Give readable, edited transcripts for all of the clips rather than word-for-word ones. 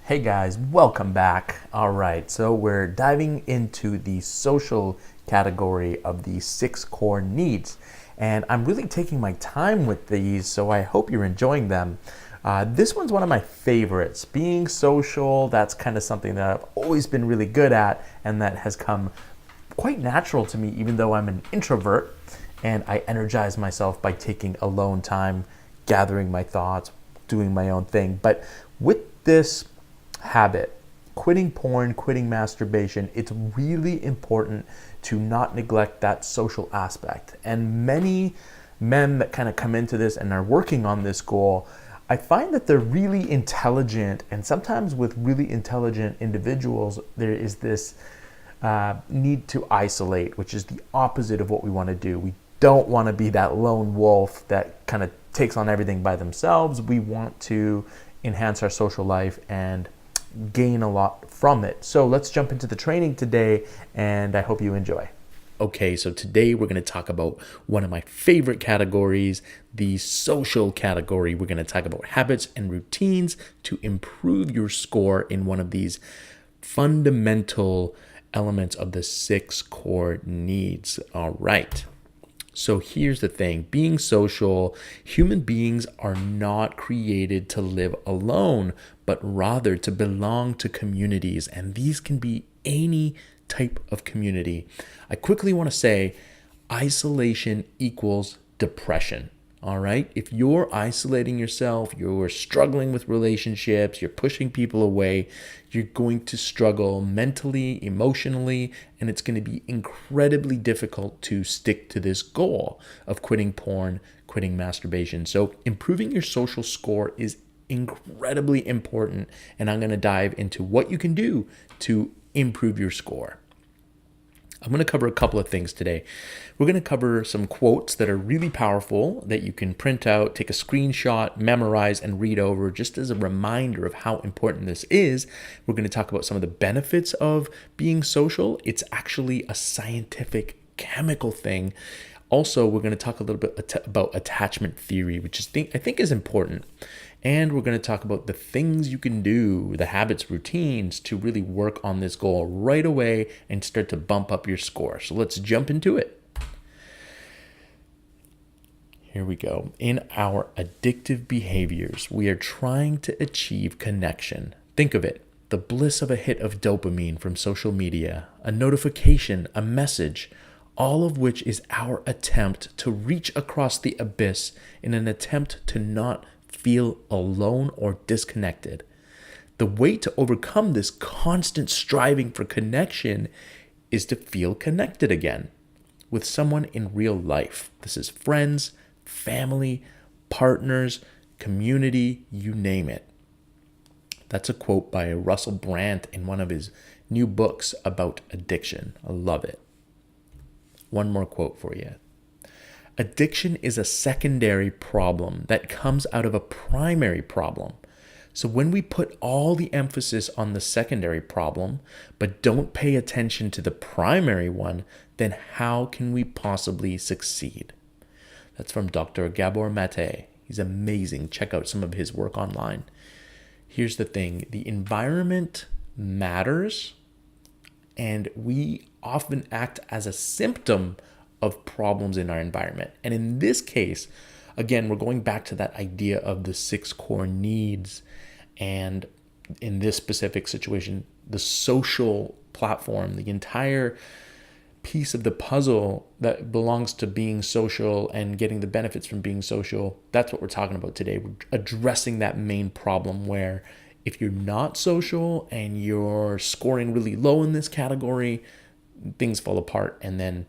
Hey guys, welcome back. All right, so we're diving into the social category of the 6 core needs. And I'm really taking my time with these, so I hope you're enjoying them. This one's one of my favorites. Being social, that's kind of something that I've always been really good at, and that has come quite natural to me, even though I'm an introvert. And I energize myself by taking alone time, gathering my thoughts, doing my own thing. But with this habit, quitting porn, quitting masturbation, it's really important to not neglect that social aspect. And many men that kind of come into this and are working on this goal, I find that they're really intelligent, and sometimes with really intelligent individuals, there is this need to isolate, which is the opposite of what we want to do. We don't want to be that lone wolf that kind of takes on everything by themselves. We want to enhance our social life and gain a lot from it. So let's jump into the training today, and I hope you enjoy. Okay, so today we're going to talk about one of my favorite categories, the social category. We're going to talk about habits and routines to improve your score in one of these fundamental elements of the 6 core needs. All right. So here's the thing, being social, human beings are not created to live alone, but rather to belong to communities. And these can be any type of community. I quickly want to say isolation equals depression. All right. If you're isolating yourself, you're struggling with relationships, you're pushing people away, you're going to struggle mentally, emotionally, and it's going to be incredibly difficult to stick to this goal of quitting porn, quitting masturbation. So improving your social score is incredibly important. And I'm going to dive into what you can do to improve your score. I'm going to cover a couple of things today. We're going to cover some quotes that are really powerful that you can print out, take a screenshot, memorize, and read over just as a reminder of how important this is. We're going to talk about some of the benefits of being social. It's actually a scientific chemical thing. Also, we're going to talk a little bit about attachment theory, which I think is important. And we're going to talk about the things you can do, the habits, routines to really work on this goal right away and start to bump up your score. So let's jump into it. Here we go. In our addictive behaviors, we are trying to achieve connection. Think of it, the bliss of a hit of dopamine from social media, a notification, a message, all of which is our attempt to reach across the abyss in an attempt to not feel alone or disconnected. The way to overcome this constant striving for connection is to feel connected again with someone in real life. This is friends, family, partners, community, you name it. That's a quote by Russell Brand in one of his new books about addiction. I love it. One more quote for you. Addiction is a secondary problem that comes out of a primary problem. So when we put all the emphasis on the secondary problem, but don't pay attention to the primary one, then how can we possibly succeed? That's from Dr. Gabor Mate. He's amazing. Check out some of his work online. Here's the thing. The environment matters, and we often act as a symptom of problems in our environment. And in this case, again, we're going back to that idea of the 6 core needs. And in this specific situation, the social platform, the entire piece of the puzzle that belongs to being social and getting the benefits from being social, that's what we're talking about today. We're addressing that main problem where if you're not social and you're scoring really low in this category, things fall apart and then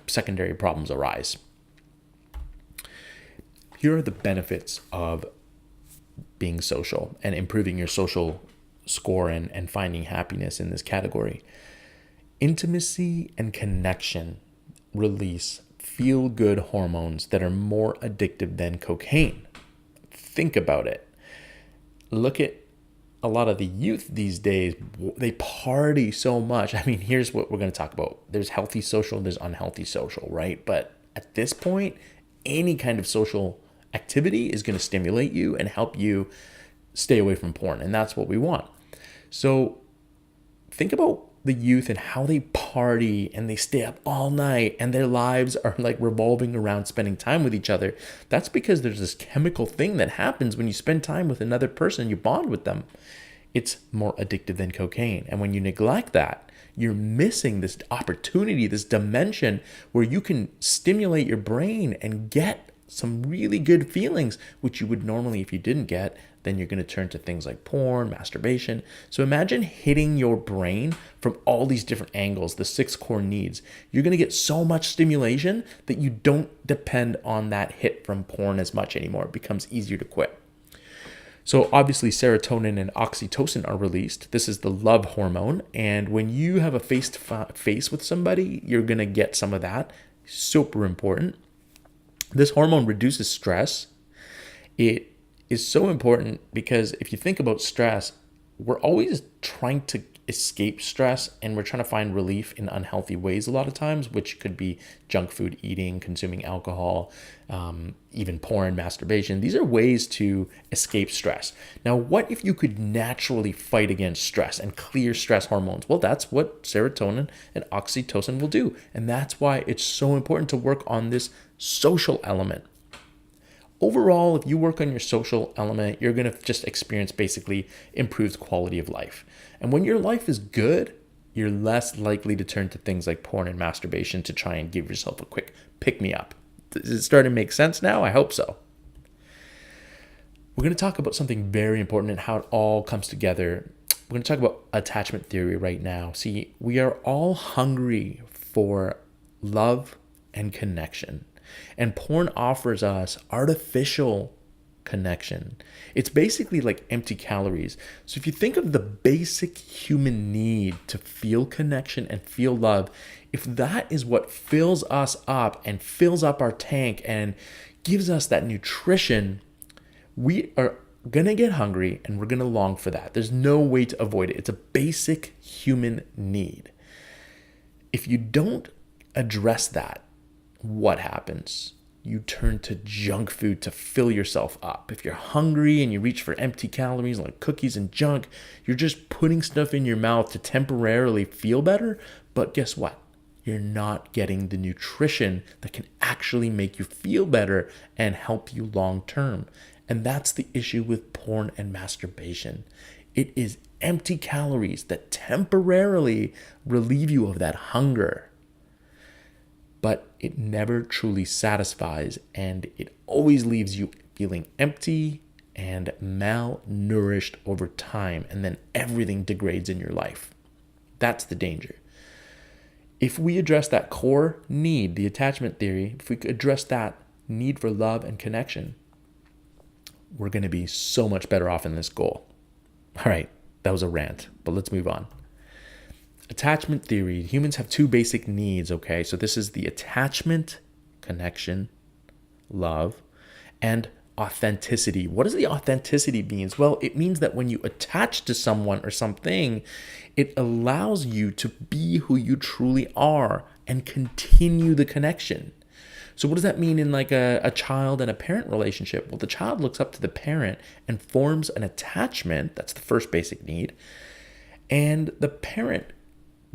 secondary problems arise. Here are the benefits of being social and improving your social score and finding happiness in this category. Intimacy and connection release feel-good hormones that are more addictive than cocaine. Think about it. Look at a lot of the youth these days. They party so much. I mean, here's what we're going to talk about. There's healthy social, there's unhealthy social, right? But at this point, any kind of social activity is going to stimulate you and help you stay away from porn. And that's what we want. So think about the youth and how they party and they stay up all night and their lives are like revolving around spending time with each other. That's because there's this chemical thing that happens when you spend time with another person, you bond with them. It's more addictive than cocaine. And when you neglect that, you're missing this opportunity, this dimension where you can stimulate your brain and get some really good feelings, which you would normally, if you didn't get, then you're going to turn to things like porn, masturbation. So imagine hitting your brain from all these different angles, the 6 core needs. You're going to get so much stimulation that you don't depend on that hit from porn as much anymore. It becomes easier to quit. So obviously serotonin and oxytocin are released. This is the love hormone. And when you have a face-to-face with somebody, you're going to get some of that. Super important. This hormone reduces stress. It is so important because if you think about stress, we're always trying to escape stress and we're trying to find relief in unhealthy ways a lot of times, which could be junk food eating, consuming alcohol, even porn, masturbation. These are ways to escape stress. Now, what if you could naturally fight against stress and clear stress hormones? Well, that's what serotonin and oxytocin will do. And that's why it's so important to work on this social element. Overall, if you work on your social element, you're going to just experience basically improved quality of life. And when your life is good, you're less likely to turn to things like porn and masturbation to try and give yourself a quick pick-me-up. Does it start to make sense now? I hope so. We're going to talk about something very important and how it all comes together. We're going to talk about attachment theory right now. See, we are all hungry for love and connection. And porn offers us artificial connection. It's basically like empty calories. So if you think of the basic human need to feel connection and feel love, if that is what fills us up and fills up our tank and gives us that nutrition, we are going to get hungry and we're going to long for that. There's no way to avoid it. It's a basic human need. If you don't address that, what happens? You turn to junk food to fill yourself up. If you're hungry and you reach for empty calories like cookies and junk, you're just putting stuff in your mouth to temporarily feel better. But guess what? You're not getting the nutrition that can actually make you feel better and help you long term. And that's the issue with porn and masturbation. It is empty calories that temporarily relieve you of that hunger. But it never truly satisfies, and it always leaves you feeling empty and malnourished over time, and then everything degrades in your life. That's the danger. If we address that core need, the attachment theory, if we could address that need for love and connection, we're going to be so much better off in this goal. All right, that was a rant, but let's move on. Attachment theory. Humans have 2 basic needs, okay? So this is the attachment, connection, love, and authenticity. What does the authenticity means? Well, it means that when you attach to someone or something, it allows you to be who you truly are and continue the connection. So what does that mean in like a child and a parent relationship? Well, the child looks up to the parent and forms an attachment. That's the first basic need. And the parent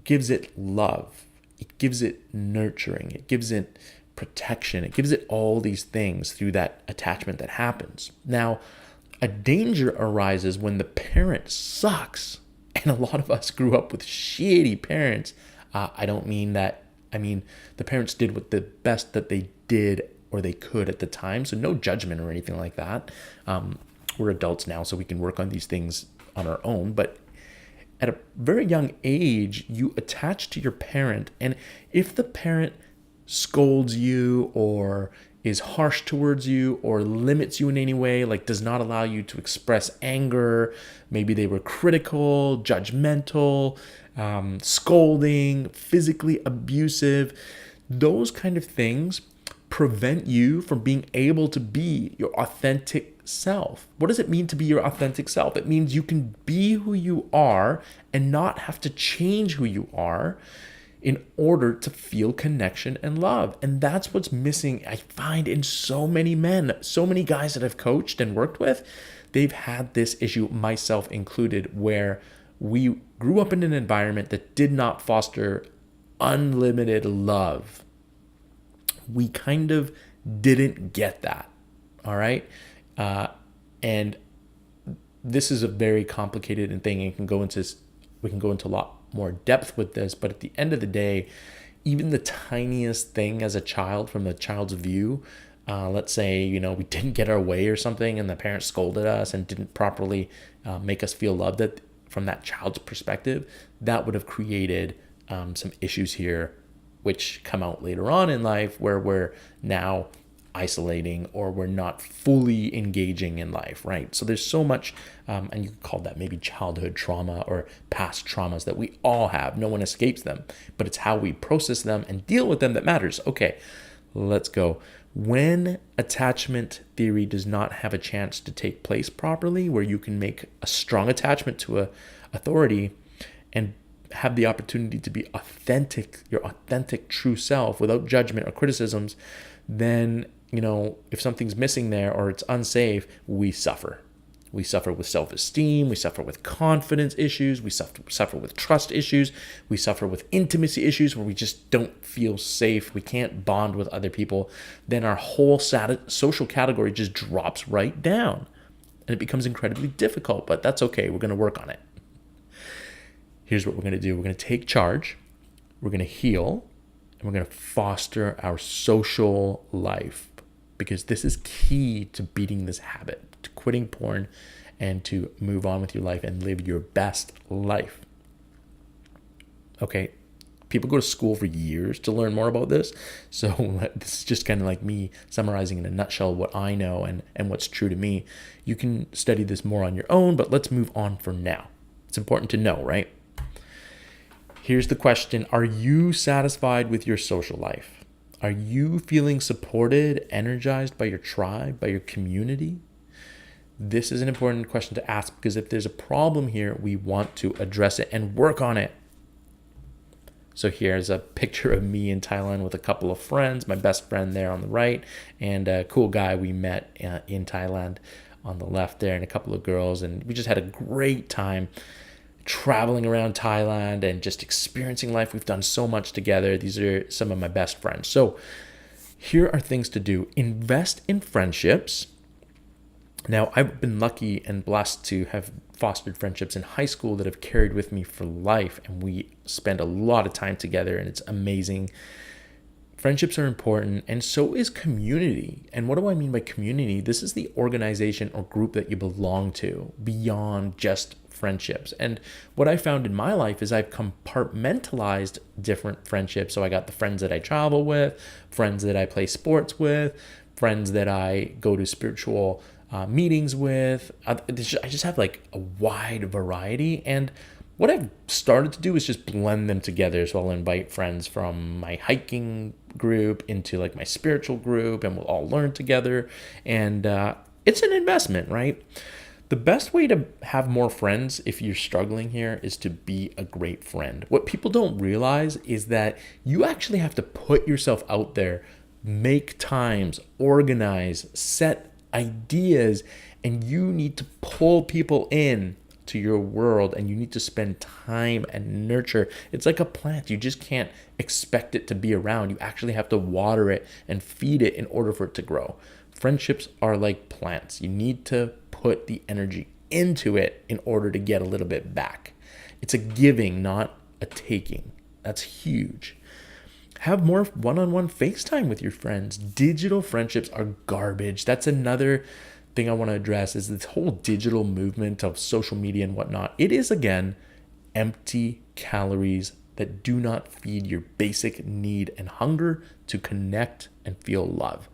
gives it love, it gives it nurturing, it gives it protection, it gives it all these things through that attachment that happens. Now, a danger arises when the parent sucks, and a lot of us grew up with shitty parents. I don't mean that, I mean the parents did what the best that they did or they could at the time, so no judgment or anything like that. We're adults now, so we can work on these things on our own, but at a very young age, you attach to your parent, and if the parent scolds you or is harsh towards you or limits you in any way, like does not allow you to express anger, maybe they were critical, judgmental, scolding, physically abusive, those kind of things prevent you from being able to be your authentic self. What does it mean to be your authentic self? It means you can be who you are and not have to change who you are in order to feel connection and love. And that's what's missing, I find, in so many men, so many guys that I've coached and worked with. They've had this issue, myself included, where we grew up in an environment that did not foster unlimited love. We kind of didn't get that. All right. And this is a very complicated thing, and we can go into a lot more depth with this, but at the end of the day, even the tiniest thing as a child, from the child's view, let's say, we didn't get our way or something and the parents scolded us and didn't properly make us feel loved, that from that child's perspective, that would have created some issues here, which come out later on in life, where we're now isolating or we're not fully engaging in life, right? So there's so much, and you could call that maybe childhood trauma or past traumas that we all have. No one escapes them, but it's how we process them and deal with them that matters. Okay, let's go. When attachment theory does not have a chance to take place properly, where you can make a strong attachment to a authority and have the opportunity to be authentic, your authentic true self, without judgment or criticisms, then, if something's missing there or it's unsafe, we suffer. We suffer with self-esteem. We suffer with confidence issues. We suffer with trust issues. We suffer with intimacy issues where we just don't feel safe. We can't bond with other people. Then our whole social category just drops right down. And it becomes incredibly difficult, but that's okay. We're going to work on it. Here's what we're going to do. We're going to take charge. We're going to heal. And we're going to foster our social life, because this is key to beating this habit, to quitting porn, and to move on with your life and live your best life. Okay, people go to school for years to learn more about this. So this is just kind of like me summarizing in a nutshell what I know and what's true to me. You can study this more on your own, but let's move on for now. It's important to know, right? Here's the question. Are you satisfied with your social life? Are you feeling supported, energized by your tribe, by your community? This is an important question to ask, because if there's a problem here, we want to address it and work on it. So here's a picture of me in Thailand with a couple of friends, my best friend there on the right, and a cool guy we met in Thailand on the left there, and a couple of girls. And we just had a great time traveling around Thailand and just experiencing life. We've done so much together. These are some of my best friends. So here are things to do. Invest in friendships. Now, I've been lucky and blessed to have fostered friendships in high school that have carried with me for life, and we spend a lot of time together, and it's amazing. Friendships are important, and so is community. And what do I mean by community? This is the organization or group that you belong to beyond just friendships. And what I found in my life is I've compartmentalized different friendships. So I got the friends that I travel with, friends that I play sports with, friends that I go to spiritual meetings with. I just have like a wide variety. And what I've started to do is just blend them together. So I'll invite friends from my hiking group into like my spiritual group, and we'll all learn together. And it's an investment, right? The best way to have more friends, if you're struggling here, is to be a great friend. What people don't realize is that you actually have to put yourself out there, make times, organize, set ideas, and you need to pull people in to your world, and you need to spend time and nurture. It's like a plant. You just can't expect it to be around. You actually have to water it and feed it in order for it to grow. Friendships are like plants. You need to put the energy into it in order to get a little bit back. It's a giving, not a taking. That's huge. Have more one-on-one FaceTime with your friends. Digital friendships are garbage. That's another thing I want to address, is this whole digital movement of social media and whatnot. It is, again, empty calories that do not feed your basic need and hunger to connect and feel love.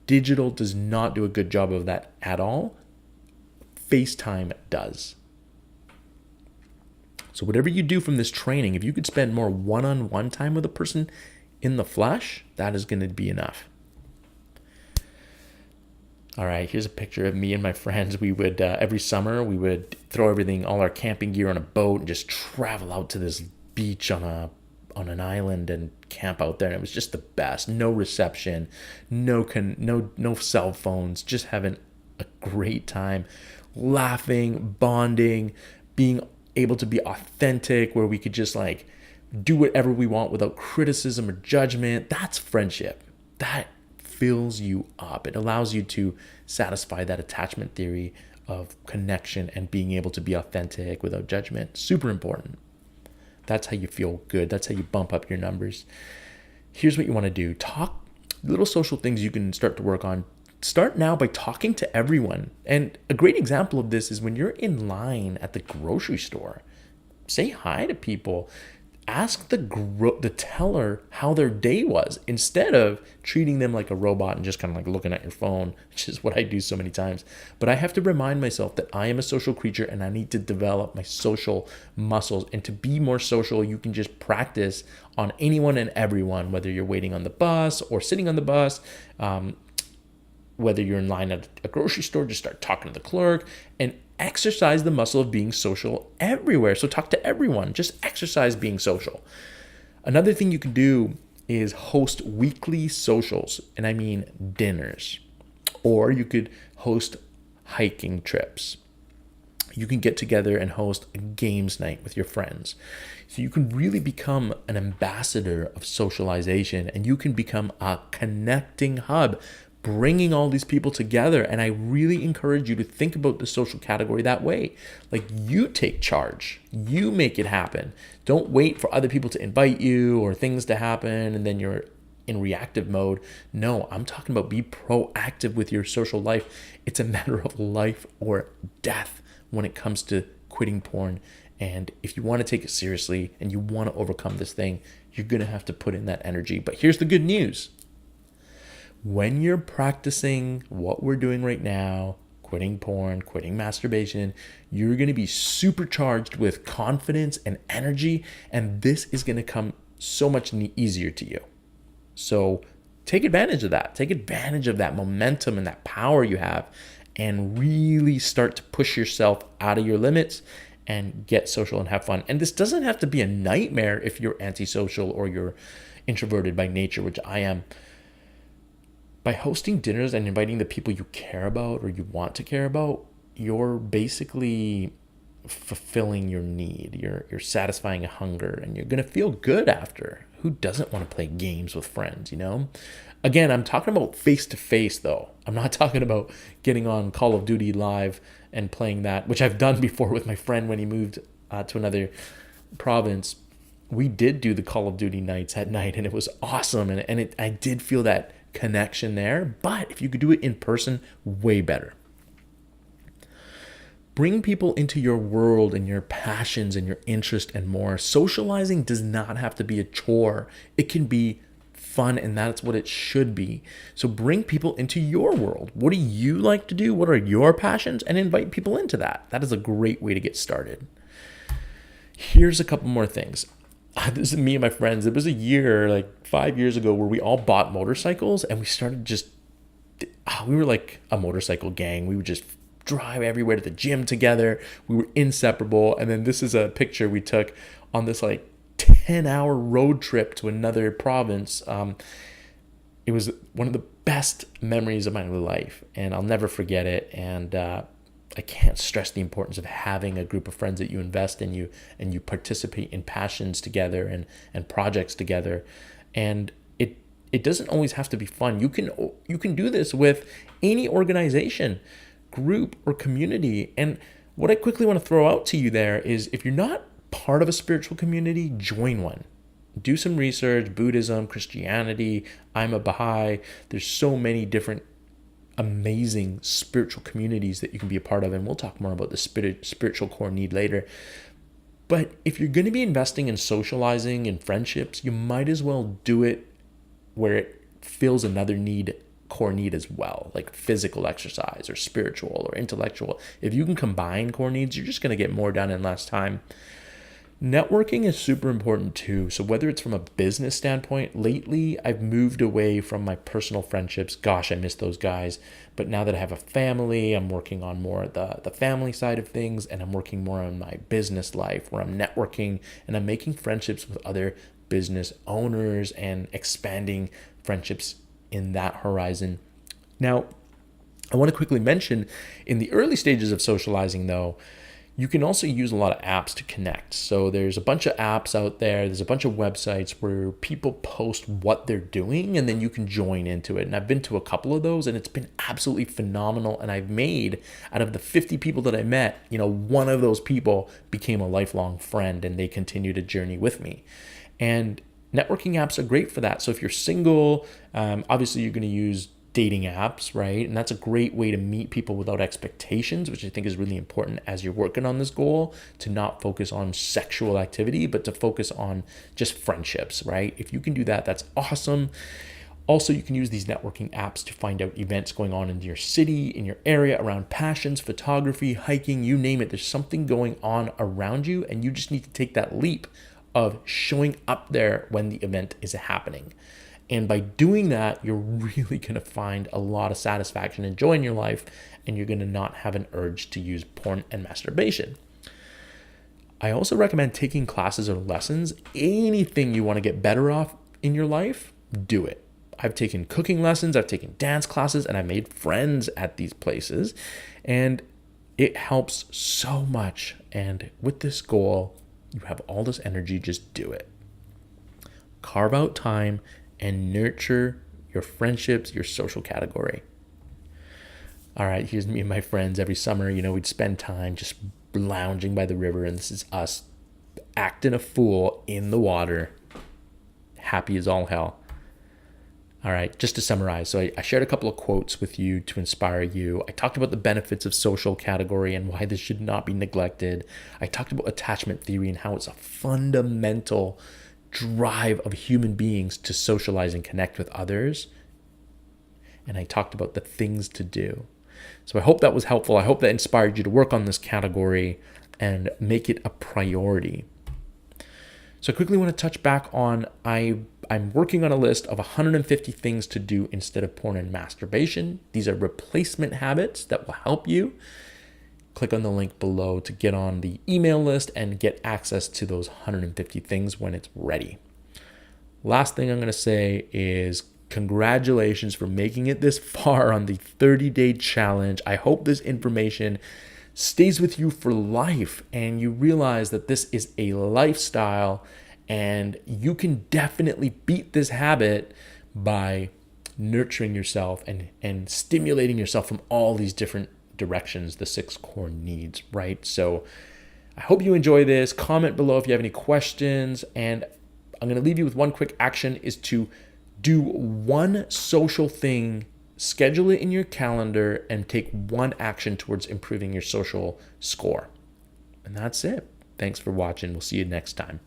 Digital does not do a good job of that at all. FaceTime does. So whatever you do from this training, if you could spend more one-on-one time with a person in the flesh, that is going to be enough. All right, here's a picture of me and my friends. We would, every summer, we would throw everything, all our camping gear on a boat and just travel out to this beach on an island and camp out there. And it was just the best. No reception, no cell phones, just having a great time, laughing, bonding, being able to be authentic, where we could just like do whatever we want without criticism or judgment. That's friendship. That fills you up. It allows you to satisfy that attachment theory of connection and being able to be authentic without judgment. Super important. That's how you feel good. That's how you bump up your numbers. Here's what you want to do. Talk little social things you can start to work on. Start now by talking to everyone. And a great example of this is when you're in line at the grocery store. Say hi to people. Ask the teller how their day was, instead of treating them like a robot and just kind of like looking at your phone, which is what I do so many times. But I have to remind myself that I am a social creature and I need to develop my social muscles. And to be more social, you can just practice on anyone and everyone, whether you're waiting on the bus or sitting on the bus, whether you're in line at a grocery store, just start talking to the clerk and exercise the muscle of being social everywhere. So talk to everyone, just exercise being social. Another thing you can do is host weekly socials, and I mean dinners. Or you could host hiking trips. You can get together and host a games night with your friends. So you can really become an ambassador of socialization, and you can become a connecting hub, bringing all these people together. And I really encourage you to think about the social category that way. Like, you take charge, you make it happen. Don't wait for other people to invite you or things to happen and then you're in reactive mode. No, I'm talking about be proactive with your social life. It's a matter of life or death when it comes to quitting porn. And if you want to take it seriously and you want to overcome this thing, you're going to have to put in that energy. But here's the good news. When you're practicing what we're doing right now, quitting porn, quitting masturbation, you're going to be supercharged with confidence and energy, and this is going to come so much easier to you. So take advantage of that. Take advantage of that momentum and that power you have, and really start to push yourself out of your limits and get social and have fun. And this doesn't have to be a nightmare if you're antisocial or you're introverted by nature, which I am. By hosting dinners and inviting the people you care about or you want to care about, you're basically fulfilling your need. You're satisfying a hunger, and you're going to feel good after. Who doesn't want to play games with friends, you know? Again, I'm talking about face-to-face, though. I'm not talking about getting on Call of Duty live and playing that, which I've done before with my friend when he moved to another province. We did do the Call of Duty nights at night, and it was awesome. And I did feel that connection there. But if you could do it in person, way better. Bring people into your world and your passions and your interest and more. Socializing does not have to be a chore. It can be fun, and that's what it should be. So bring people into your world. What do you like to do? What are your passions? And invite people into that. That is a great way to get started. Here's a couple more things. This is me and my friends. It was a year, like 5 years ago, where we all bought motorcycles, and we started we were like a motorcycle gang. We would just drive everywhere to the gym together. We were inseparable. And then this is a picture we took on this like 10-hour road trip to another province. It was one of the best memories of my life, and I'll never forget it. And I can't stress the importance of having a group of friends that you invest in, you participate in passions together and projects together. And it doesn't always have to be fun. You can do this with any organization, group, or community. And what I quickly want to throw out to you there is, if you're not part of a spiritual community, join one. Do some research. Buddhism, Christianity, I'm a Baha'i. There's so many different amazing spiritual communities that you can be a part of, and we'll talk more about the spiritual core need later. But if you're going to be investing in socializing and friendships, you might as well do it where it fills another core need as well, like physical exercise or spiritual or intellectual. If you can combine core needs, you're just going to get more done in less time. Networking is super important too. So whether it's from a business standpoint, lately I've moved away from my personal friendships. Gosh, I miss those guys. But now that I have a family, I'm working on more the family side of things, and I'm working more on my business life, where I'm networking and I'm making friendships with other business owners and expanding friendships in that horizon. Now, I want to quickly mention, in the early stages of socializing though, You can also use a lot of apps to connect. So there's a bunch of apps out there. There's a bunch of websites where people post what they're doing and then you can join into it. And I've been to a couple of those and it's been absolutely phenomenal. And I've made, out of the 50 people that I met, one of those people became a lifelong friend and they continue to journey with me. And networking apps are great for that. So if you're single, obviously you're going to use dating apps, right? And that's a great way to meet people without expectations, which I think is really important as you're working on this goal, to not focus on sexual activity, but to focus on just friendships, right? If you can do that, that's awesome. Also, you can use these networking apps to find out events going on in your city, in your area, around passions, photography, hiking, you name it. There's something going on around you, and you just need to take that leap of showing up there when the event is happening. And by doing that, you're really going to find a lot of satisfaction and joy in your life, and you're going to not have an urge to use porn and masturbation. I also recommend taking classes or lessons. Anything you want to get better off in your life, do it. I've taken cooking lessons, I've taken dance classes, and I made friends at these places. And it helps so much. And with this goal, you have all this energy, just do it. Carve out time and nurture your friendships, your social category. All right, here's me and my friends every summer. We'd spend time just lounging by the river, and this is us acting a fool in the water, happy as all hell. All right, just to summarize, so I shared a couple of quotes with you to inspire you. I talked about the benefits of social category and why this should not be neglected. I talked about attachment theory and how it's a fundamental drive of human beings to socialize and connect with others. And I talked about the things to do. So I hope that was helpful. I hope that inspired you to work on this category and make it a priority. So I quickly want to touch back on, I'm working on a list of 150 things to do instead of porn and masturbation. These are replacement habits that will help you. Click on the link below to get on the email list and get access to those 150 things when it's ready. Last thing I'm going to say is congratulations for making it this far on the 30-day challenge. I hope this information stays with you for life and you realize that this is a lifestyle and you can definitely beat this habit by nurturing yourself and stimulating yourself from all these different directions, the 6 core needs, right? So I hope you enjoy this. Comment below if you have any questions. And I'm going to leave you with one quick action is to do one social thing, schedule it in your calendar, and take one action towards improving your social score. And that's it. Thanks for watching. We'll see you next time.